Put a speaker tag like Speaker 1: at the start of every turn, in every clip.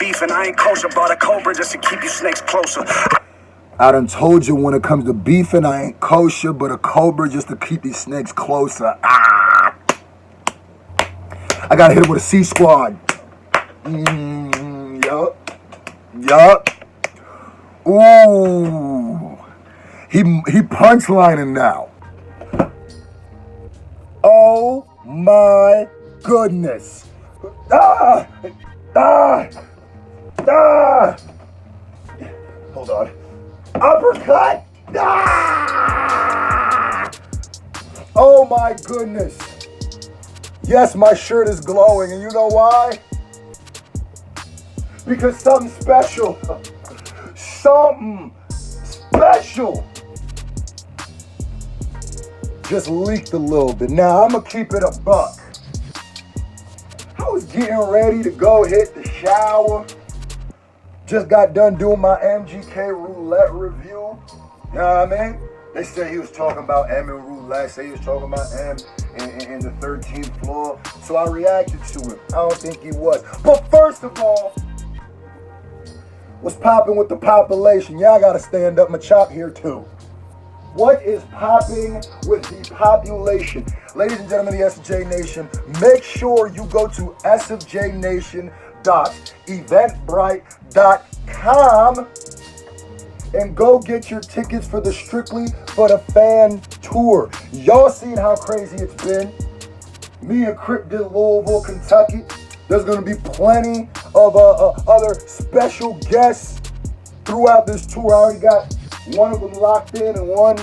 Speaker 1: beef and I ain't kosher. Bought a cobra just to keep you snakes closer.
Speaker 2: I done told you when it comes to beefing, I ain't kosher, but a cobra just to keep these snakes closer. Ah! I gotta hit it with a C-Squad. Yup. Yup. Ooh. He punchlining now. Oh my goodness. Ah! Ah! Ah! Hold on. Uppercut! Ah! Oh my goodness. Yes, my shirt is glowing, and you know why? Because something special. Something special just leaked a little bit. Now, I'm gonna keep it a buck. I was getting ready to go hit the shower. Just got done doing my MGK roulette review. You know what I mean? They said he was talking about M and roulette. Say he was talking about M in the 13th floor. So I reacted to it. I don't think he was. But first of all, what's popping with the population? Y'all gotta stand up my chop here too. What is popping with the population? Ladies and gentlemen of the SFJ Nation, make sure you go to sfjnation.eventbrite.com and go get your tickets for the Strictly for the Fan Tour. Y'all seen how crazy it's been? Me and Crip did Louisville, Kentucky. There's gonna be plenty of other special guests throughout this tour. I already got one of them locked in and one.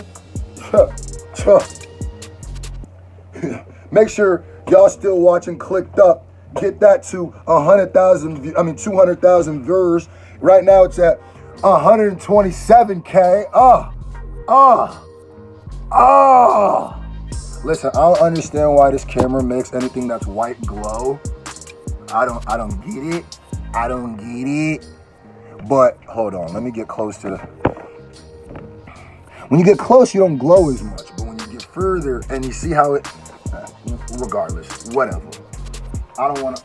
Speaker 2: Make sure y'all still watching Clicked Up. Get that to 200,000 viewers. Right now it's at 127K. Listen, I don't understand why this camera makes anything that's white glow. I don't get it. I don't get it. But hold on, let me get close to the. When you get close, you don't glow as much. But when you get further and you see how it, regardless, whatever. I don't want to.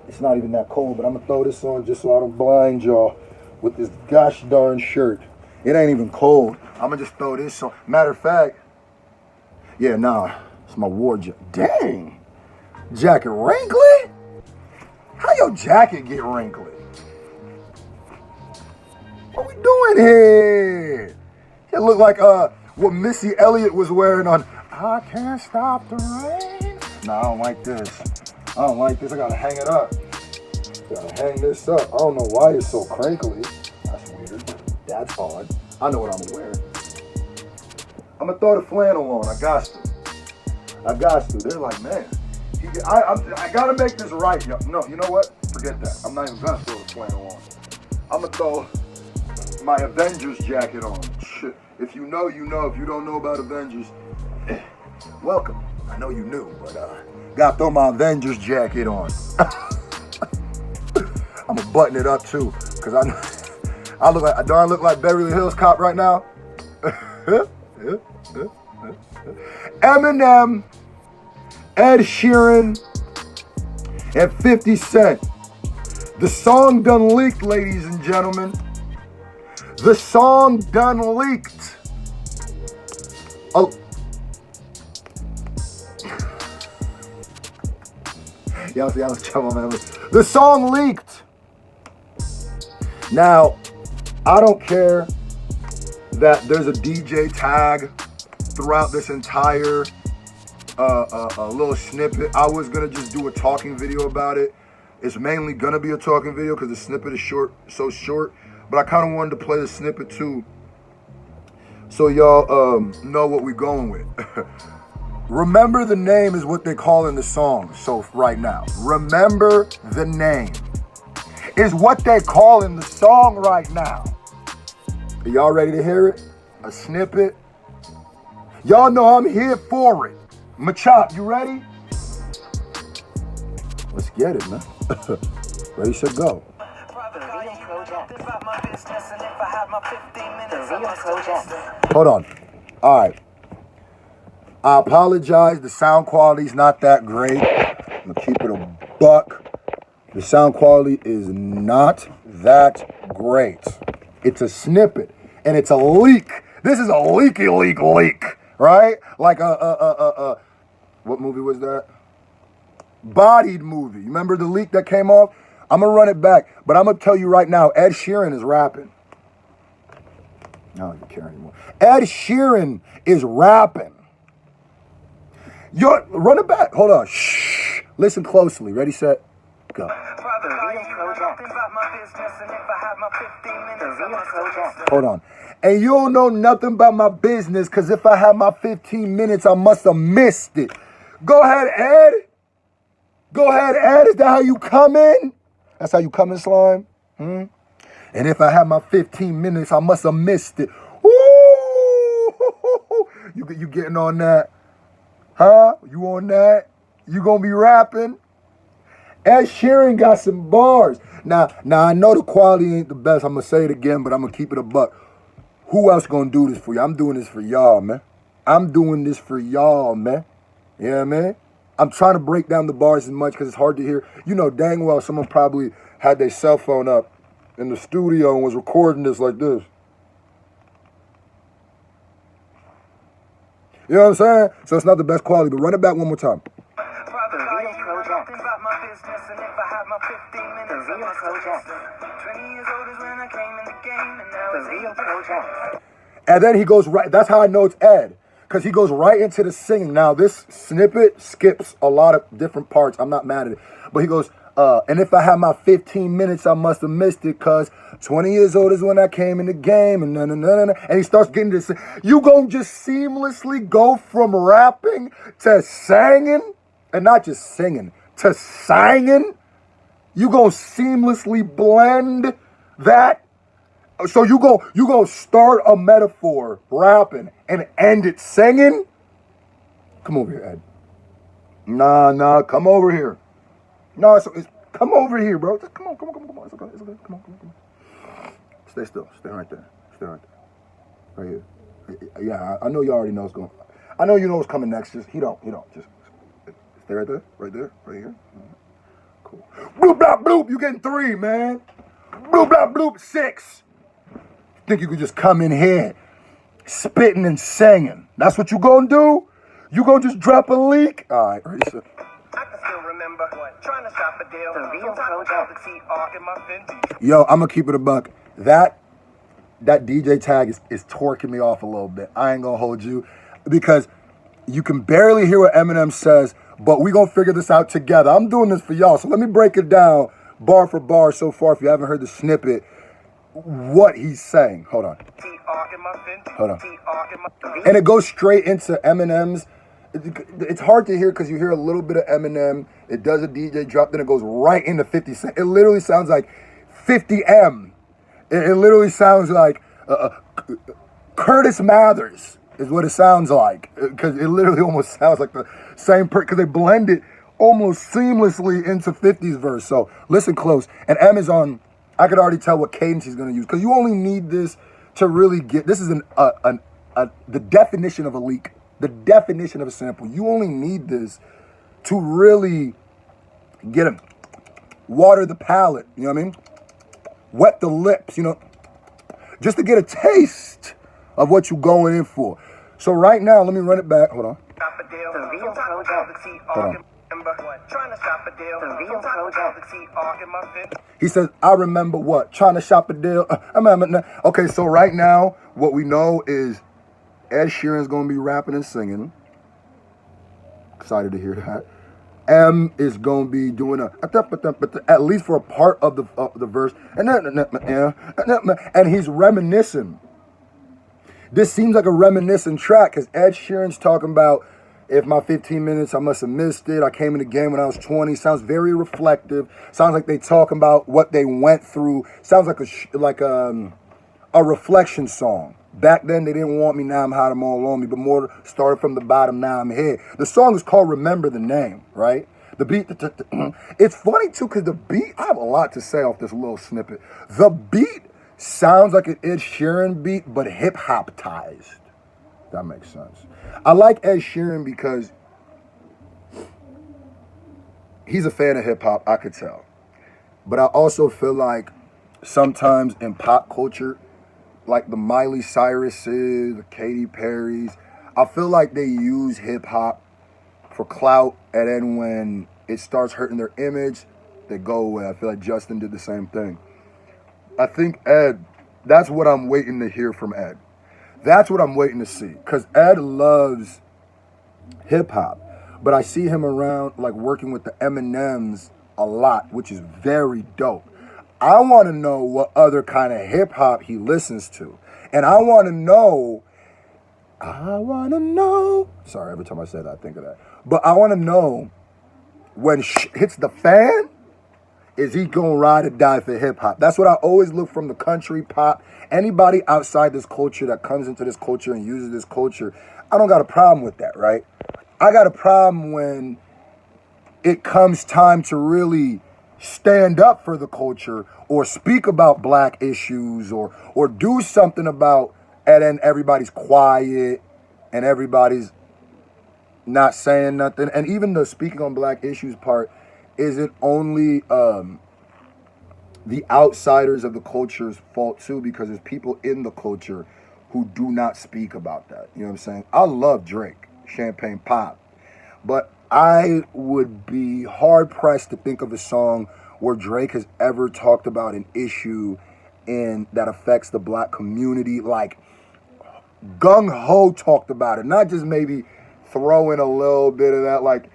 Speaker 2: It's not even that cold, but I'm gonna throw this on just so I don't blind y'all with this gosh darn shirt. It ain't even cold. I'm gonna just throw this on. Matter of fact, yeah, nah, it's my wardrobe. Dang, jacket wrinkly? How your jacket get wrinkly? What we doing here? It looked like what Missy Elliott was wearing on I Can't Stop the Rain. Nah, I don't like this. I don't like this. I gotta hang it up. Gotta hang this up. I don't know why it's so crinkly. That's weird. That's odd. I know what I'm gonna wear. I'm gonna throw the flannel on. I got to. They're like, man, I gotta make this right. No, you know what? Forget that. I'm not even gonna throw the flannel on. I'm gonna throw my Avengers jacket on. Shit. If you know, you know. If you don't know about Avengers, welcome. I know you knew, but gotta throw my Avengers jacket on. I'm gonna button it up too, cause I look like Beverly Hills Cop right now. Eminem, Ed Sheeran, and 50 Cent. The song done leaked, ladies and gentlemen. The song done leaked. Oh. Y'all see, I was trouble, man. The song leaked. Now, I don't care that there's a DJ tag throughout this entire little snippet. I was gonna just do a talking video about it. It's mainly gonna be a talking video because the snippet is so short. But I kind of wanted to play the snippet too, so y'all know what we're going with. Remember the name is what they call in the song. So right now, remember the name is what they call in the song right now. Are y'all ready to hear it? A snippet. Y'all know I'm here for it. Machop, you ready? Let's get it, man. Ready, set, go. Hold on. All right. I apologize. The sound quality's not that great. I'm gonna keep it a buck. The sound quality is not that great. It's a snippet, and it's a leak. This is a leak, right? Like what movie was that? Bodied movie. You remember the leak that came off? I'm gonna run it back, but I'm gonna tell you right now, Ed Sheeran is rapping. I don't even care anymore. Ed Sheeran is rapping. Yo, run it back. Hold on. Shh. Listen closely. Ready, set, go. Hold on. And you don't know nothing about my business, because if I had my 15 minutes, I must have missed it. Go ahead, Ed. Go ahead, Ed. Is that how you come in? That's how you come in, Slime? And if I had my 15 minutes, I must have missed it. Ooh! You getting on that? Huh? You on that? You gonna be rapping? Ed Sheeran got some bars. Now I know the quality ain't the best. I'm gonna say it again, but I'm gonna keep it a buck. Who else gonna do this for you? I'm doing this for y'all, man. I'm doing this for y'all, man. Yeah, man. I'm trying to break down the bars as much because it's hard to hear. You know dang well someone probably had their cell phone up in the studio and was recording this like this. You know what I'm saying? So it's not the best quality, but run it back one more time. And then he goes right, that's how I know it's Ed, because he goes right into the singing. Now, this snippet skips a lot of different parts. I'm not mad at it. But he goes, and if I had my 15 minutes, I must have missed it, because 20 years old is when I came in the game, and and he starts getting this. You gonna just seamlessly go from rapping to singing, and not just singing, to singing? You gonna seamlessly blend that? So you go start a metaphor rapping and end it singing? Come over here, Ed. Nah, come over here. No, it's come over here, bro. Just come on. It's okay. Come on. Stay still. Stay right there. Right here. Yeah, I know you already know what's going. I know you know what's coming next. Just he don't. Just stay right there. Right here. Cool. Bloop, blop, bloop. You getting 3, man. Bloop, blop, bloop. 6. Think you could just come in here spitting and singing? That's what you gonna do? You gonna just drop a leak? All right, ready, sir.
Speaker 1: I can still remember trying to shop a deal.
Speaker 2: Yo, I'm gonna keep it a buck. That DJ tag is torquing me off a little bit. I ain't gonna hold you, because you can barely hear what Eminem says, but we gonna figure this out together. I'm doing this for y'all, so let me break it down bar for bar so far if you haven't heard the snippet. What he's saying. Hold on. And it goes straight into Eminem's. It's hard to hear because you hear a little bit of Eminem. It does a DJ drop, then it goes right into 50 Cent. It literally sounds like 50M. It literally sounds like Curtis Mathers is what it sounds like, because it literally almost sounds like the same because they blend it almost seamlessly into 50's verse. So listen close. And M is on. I could already tell what cadence he's going to use, because you only need this to really get. This is the definition of a leak, the definition of a sample. You only need this to really get him, water the palate. You know what I mean? Wet the lips. You know, just to get a taste of what you're going in for. So right now, let me run it back. Hold on. He says, I remember what? Trying to shop a deal. Okay, so right now, what we know is Ed Sheeran's going to be rapping and singing. Excited to hear that. M is going to be doing at least for a part of the verse. And he's reminiscing. This seems like a reminiscent track, because Ed Sheeran's talking about, if my 15 minutes, I must have missed it. I came in the game when I was 20. Sounds very reflective. Sounds like they talking about what they went through. Sounds like a reflection song. Back then, they didn't want me. Now I'm hot, I'm all on me. But more started from the bottom, now I'm here. The song is called Remember the Name, right? The beat, it's funny too, because the beat, I have a lot to say off this little snippet. The beat sounds like an Ed Sheeran beat, but hip-hopized. That makes sense. I like Ed Sheeran because he's a fan of hip-hop, I could tell. But I also feel like sometimes in pop culture, like the Miley Cyruses, the Katy Perrys, I feel like they use hip hop for clout, and then when it starts hurting their image, they go away. I feel like Justin did the same thing. I think Ed, that's what I'm waiting to hear from Ed. That's what I'm waiting to see. Because Ed loves hip hop. But I see him around, like, working with the Eminems a lot, which is very dope. I want to know what other kind of hip hop he listens to. And I want to know. Sorry, every time I say that, I think of that. But I want to know when shit hits the fan, is he going to ride or die for hip hop? That's what I always look from the country, pop. Anybody outside this culture that comes into this culture and uses this culture, I don't got a problem with that, right? I got a problem when it comes time to really stand up for the culture or speak about black issues or do something about, and then everybody's quiet and everybody's not saying nothing. And even the speaking on black issues part isn't only the outsiders of the culture's fault too, because there's people in the culture who do not speak about that. You know what I'm saying? I love Drake, Champagne Pop, but I would be hard pressed to think of a song where Drake has ever talked about an issue in that affects the black community. Like gung ho talked about it, not just maybe throw in a little bit of that, like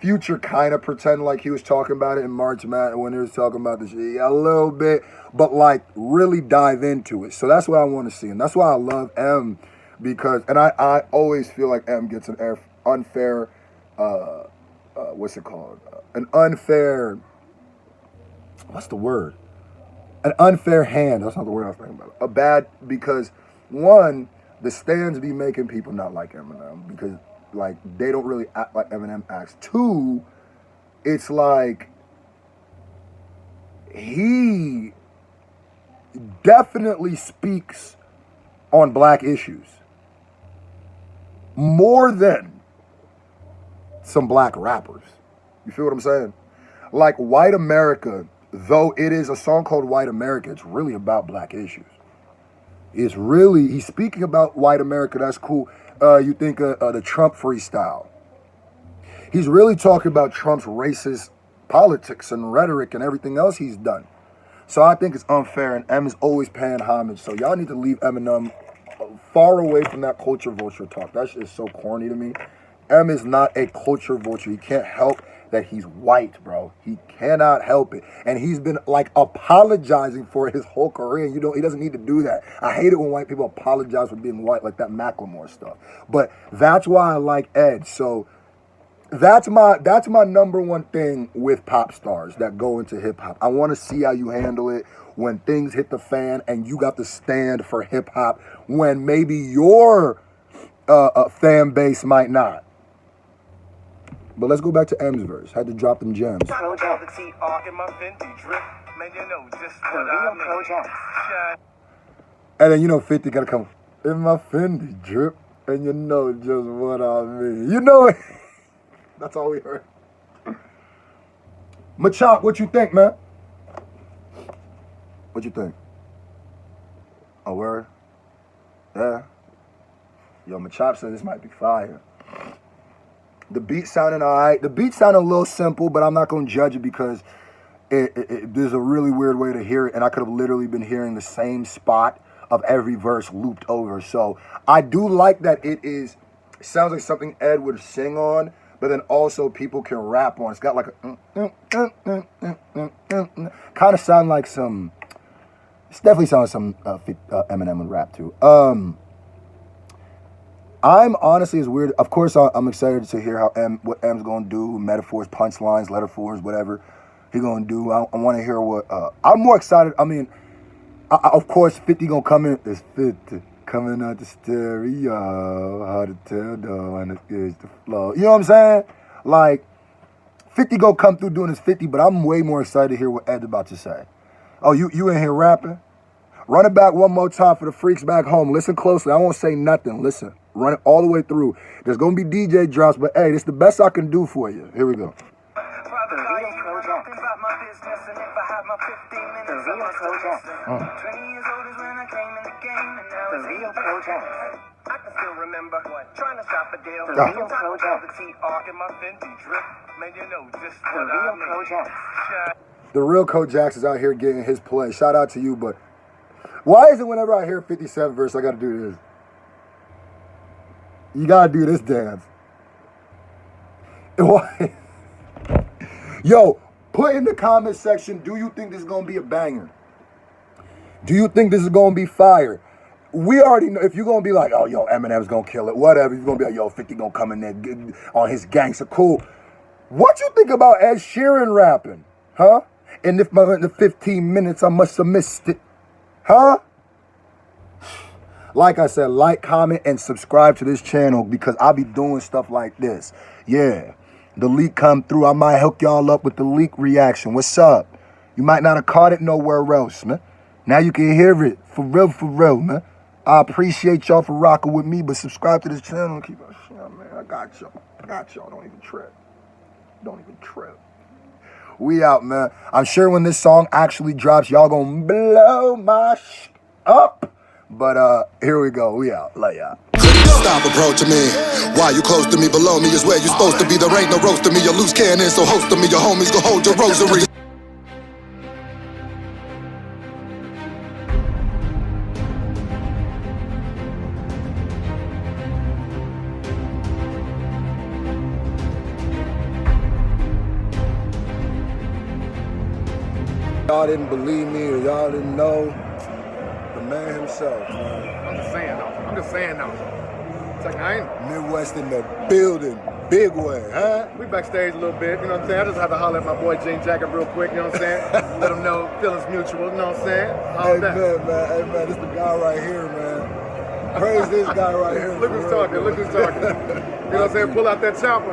Speaker 2: Future kind of pretend like he was talking about it in March Madness when he was talking about the shit, a little bit, but like really dive into it. So that's what I want to see, and that's why I love M, because, and I always feel like M gets an unfair, what's it called? An unfair, what's the word? An unfair hand. That's not the word I was thinking about. A bad, because one, the stands be making people not like Eminem because like they don't really act like Eminem acts. Two, it's like he definitely speaks on black issues more than some black rappers. You feel what I'm saying? Like White America, though it is a song called White America, it's really about black issues. It's really, he's speaking about white America, that's cool. You think of the Trump freestyle. He's really talking about Trump's racist politics and rhetoric and everything else he's done. So I think it's unfair, and M is always paying homage. So y'all need to leave Eminem far away from that culture vulture talk. That shit is so corny to me. M is not a culture vulture. He can't help that he's white, bro. He cannot help it. And he's been like apologizing for his whole career. You know, he doesn't need to do that. I hate it when white people apologize for being white, like that Macklemore stuff. But that's why I like Ed. So that's my number one thing with pop stars that go into hip hop. I want to see how you handle it when things hit the fan and you got to stand for hip hop when maybe your fan base might not. But let's go back to M's verse. Had to drop them gems. And then, you know, 50 gotta come in my Fendi drip, and you know just what I mean. You know it. That's all we heard. Machop, what you think, man? What you think? A word? Yeah. Yo, Machop said this might be fire. The beat sounding all right. The beat sounded a little simple, but I'm not going to judge it because there's a really weird way to hear it, and I could have literally been hearing the same spot of every verse looped over. So I do like that it sounds like something Ed would sing on, but then also people can rap on. It's got like a kind of sound like some, it's definitely sounds like some Eminem would rap too. I'm honestly, it's weird. Of course, I'm excited to hear what M's gonna do, metaphors, punchlines, letterforms, whatever he gonna do. I want to hear what. I'm more excited. I mean, of course, 50 gonna come in. It's 50 coming out the stereo. How to tell though, and it's the flow. You know what I'm saying? Like 50 gonna come through doing his 50, but I'm way more excited to hear what Ed's about to say. Oh, you in here rapping? Run it back one more time for the freaks back home. Listen closely. I won't say nothing. Listen. Run it all the way through. There's going to be DJ drops, but hey, this is the best I can do for you. Here we go.
Speaker 1: dismissing. If I had my 15 minutes, I must have listened. 20 years old is when I came in the game, and now it's real project. I can still remember trying to shop a deal.
Speaker 3: The real project.
Speaker 1: The TR in my Fendi drip. Man, you know just what I mean.
Speaker 3: Project.
Speaker 2: The real Kojax is out here getting his play. Shout out to you, but why is it whenever I hear 57 verse, I gotta do this? You gotta do this dance. Why? Yo, put in the comment section, do you think this is gonna be a banger? Do you think this is gonna be fire? We already know, if you're gonna be like, oh, yo, Eminem's gonna kill it, whatever, you're gonna be like, yo, 50 gonna come in there on his gangster, cool. What you think about Ed Sheeran rapping, huh? And if in the 15 minutes, I must have missed it, huh? Like I said, like, comment, and subscribe to this channel because I'll be doing stuff like this. Yeah, the leak come through. I might hook y'all up with the leak reaction. What's up? You might not have caught it nowhere else, man. Now you can hear it for real, man. I appreciate y'all for rocking with me, but subscribe to this channel and keep on sharing, man. I got y'all. Don't even trip. We out, man. I'm sure when this song actually drops, y'all gonna blow my up. But here we go. We out. Lay out.
Speaker 4: Stop approaching me. Why you close to me? Below me is where you supposed to be. There ain't no roast to me. You loose cannon, so host to me. Your homies go hold your rosary.
Speaker 2: Y'all didn't believe me or y'all didn't know the man himself, man.
Speaker 5: I'm just saying though. It's like I ain't.
Speaker 2: Midwest in the building, big way, huh?
Speaker 5: We backstage a little bit, you know what I'm saying? I just have to holler at my boy Jane Jacket real quick, you know what I'm saying? Let him know feelings mutual, you know what I'm saying?
Speaker 2: Hey man, this the guy right here, man. Praise this guy right here.
Speaker 5: Look who's talking. You know what I'm saying? Pull out that chopper.